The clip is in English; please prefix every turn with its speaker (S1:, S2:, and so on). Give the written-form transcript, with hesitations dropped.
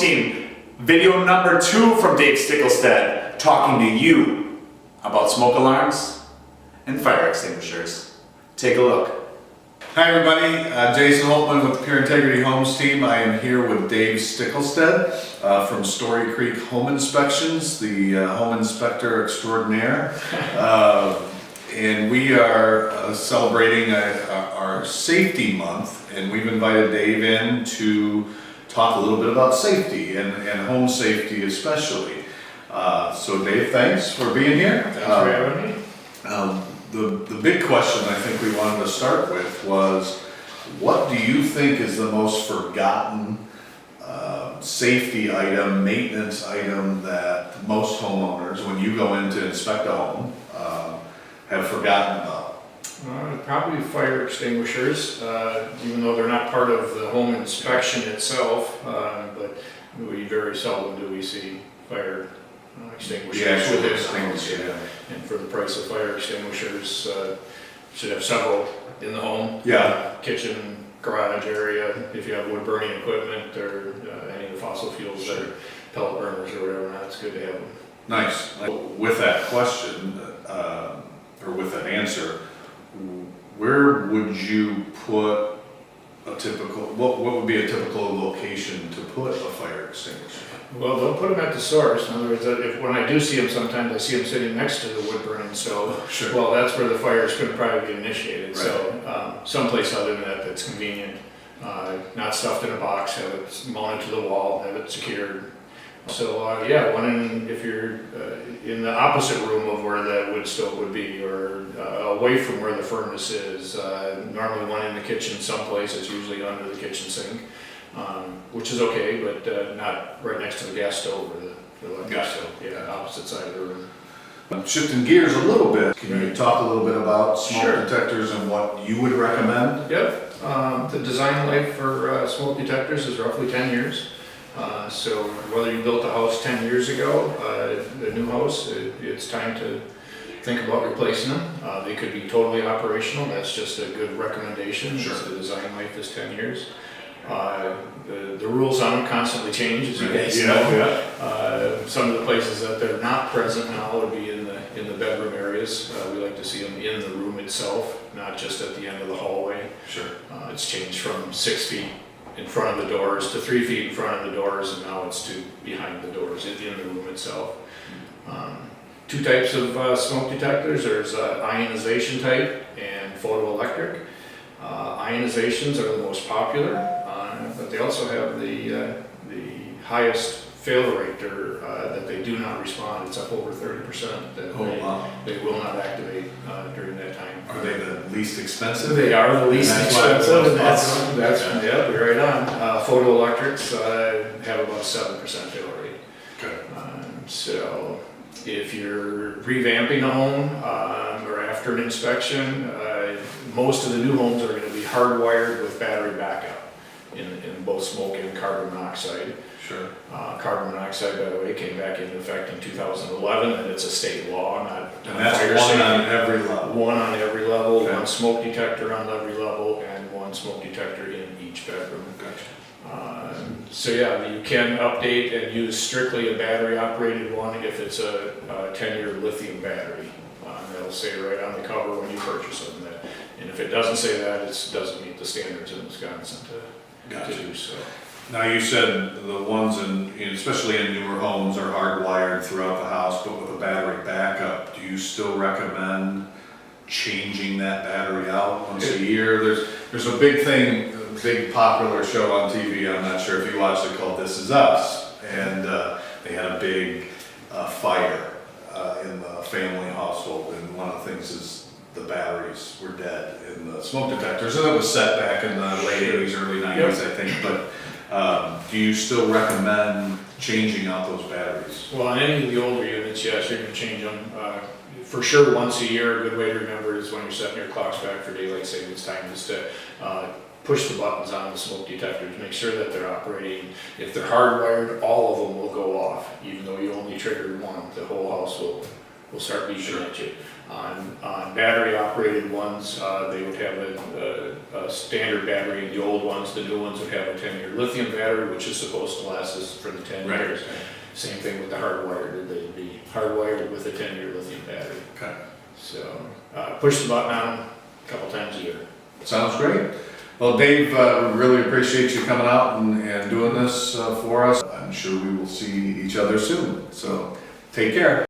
S1: Team, video number 2 from Dave Stiklestad, talking to you about smoke alarms and fire extinguishers. Take a look.
S2: Hi everybody, Jason Holtman with the Pure Integrity Homes team. I am here with Dave Stiklestad from Story Creek Home Inspections, the home inspector extraordinaire. And we are celebrating our safety month, and we've invited Dave in to talk a little bit about safety and home safety especially. So Dave, thanks for being here.
S3: Thanks for having me.
S2: The big question I think we wanted to start with was, what do you think is the most forgotten safety item, maintenance item that most homeowners, when you go in to inspect a home, have forgotten about?
S3: Probably fire extinguishers, even though they're not part of the home inspection itself, but we very seldom do we see fire extinguishers within the house.
S2: Yeah.
S3: And for the price of fire extinguishers, should have several in the home.
S2: Yeah.
S3: Kitchen, garage area, if you have wood burning equipment or any of the fossil fuels,
S2: Sure.
S3: or pellet burners or whatever, it's good to have them.
S2: Nice. With that question, or with that answer, where would you put a typical, what would be a typical location to put a fire extinguisher?
S3: Well, they'll put them at the source. In other words, when I do see them, sometimes I see them sitting next to the wood burning stove.
S2: Sure.
S3: Well, that's where the fire is going to probably be initiated.
S2: Right.
S3: So, someplace other than that that's convenient, not stuffed in a box, have it mounted to the wall, have it secured. So, yeah, if you're in the opposite room of where that wood stove would be, or away from where the furnace is, normally one in the kitchen someplace. It's usually under the kitchen sink. Which is okay, but not right next to the gas stove or the electric stove. Yeah, opposite side of the room.
S2: Shifting gears a little bit, can you talk a little bit about smoke
S3: Sure.
S2: detectors and what you would recommend?
S3: Yep. The design life for smoke detectors is roughly 10 years. So whether you built a house 10 years ago, a new house, it's time to think about replacing them. They could be totally operational. That's just a good recommendation.
S2: Sure.
S3: The design life is 10 years. The rules on them constantly change, as you guys know. Some of the places that they're not present now would be in the bedroom areas. We like to see them in the room itself, not just at the end of the hallway.
S2: Sure.
S3: It's changed from 6 feet in front of the doors to 3 feet in front of the doors, and now it's to behind the doors in the room itself. 2 types of smoke detectors. There's ionization type and photoelectric. Ionizations are the most popular, but they also have the highest fail rate, that they do not respond. It's up over 30% that they will not activate during that time.
S2: Are they the least expensive?
S3: They are the least expensive, and that's
S2: yeah.
S3: you're right on. Photoelectrics have about 7% fail rate.
S2: Okay.
S3: So if you're revamping a home or after an inspection, most of the new homes are going to be hardwired with battery backup in both smoke and carbon monoxide.
S2: Sure.
S3: Carbon monoxide, by the way, came back into effect in 2011, and it's a state law, not
S2: And that's
S3: fire
S2: one
S3: safety.
S2: on every level.
S3: One on every level,
S2: Okay.
S3: one smoke detector on every level, and one smoke detector in each bedroom.
S2: Gotcha.
S3: So yeah, you can update and use strictly a battery-operated one if it's a 10-year lithium battery. They'll say right on the cover when you purchase them that, and if it doesn't say that, it doesn't meet the standards in Wisconsin to do so.
S2: Now you said the ones especially in newer homes are hardwired throughout the house, but with a battery backup. Do you still recommend changing that battery out once a year? There's a big thing, a big popular show on TV, I'm not sure if you watched it, called This Is Us, and they had a big fire in the family household, and one of the things is the batteries were dead in the smoke detectors, and it was set back in the late 80s, early 90s, I think, but do you still recommend changing out those batteries?
S3: Well, on any of the older units, yes, you're going to change them. For sure, once a year. A good way to remember is when you're setting your clocks back for daylight savings time, is to push the buttons on the smoke detectors, make sure that they're operating. If they're hardwired, all of them will go off, even though you only triggered one. The whole house will will start beeping at you. On battery operated ones, they would have a standard battery. The old ones, the new ones would have a 10-year lithium battery, which is supposed to last us for the 10
S2: Right.
S3: years. Same thing with the hardwired, they'd be hardwired with a 10-year lithium battery.
S2: Okay,
S3: So, push the button on them a couple times a year.
S2: sounds great. Well, Dave, we really appreciate you coming out and doing this for us. I'm sure we will see each other soon, so take care.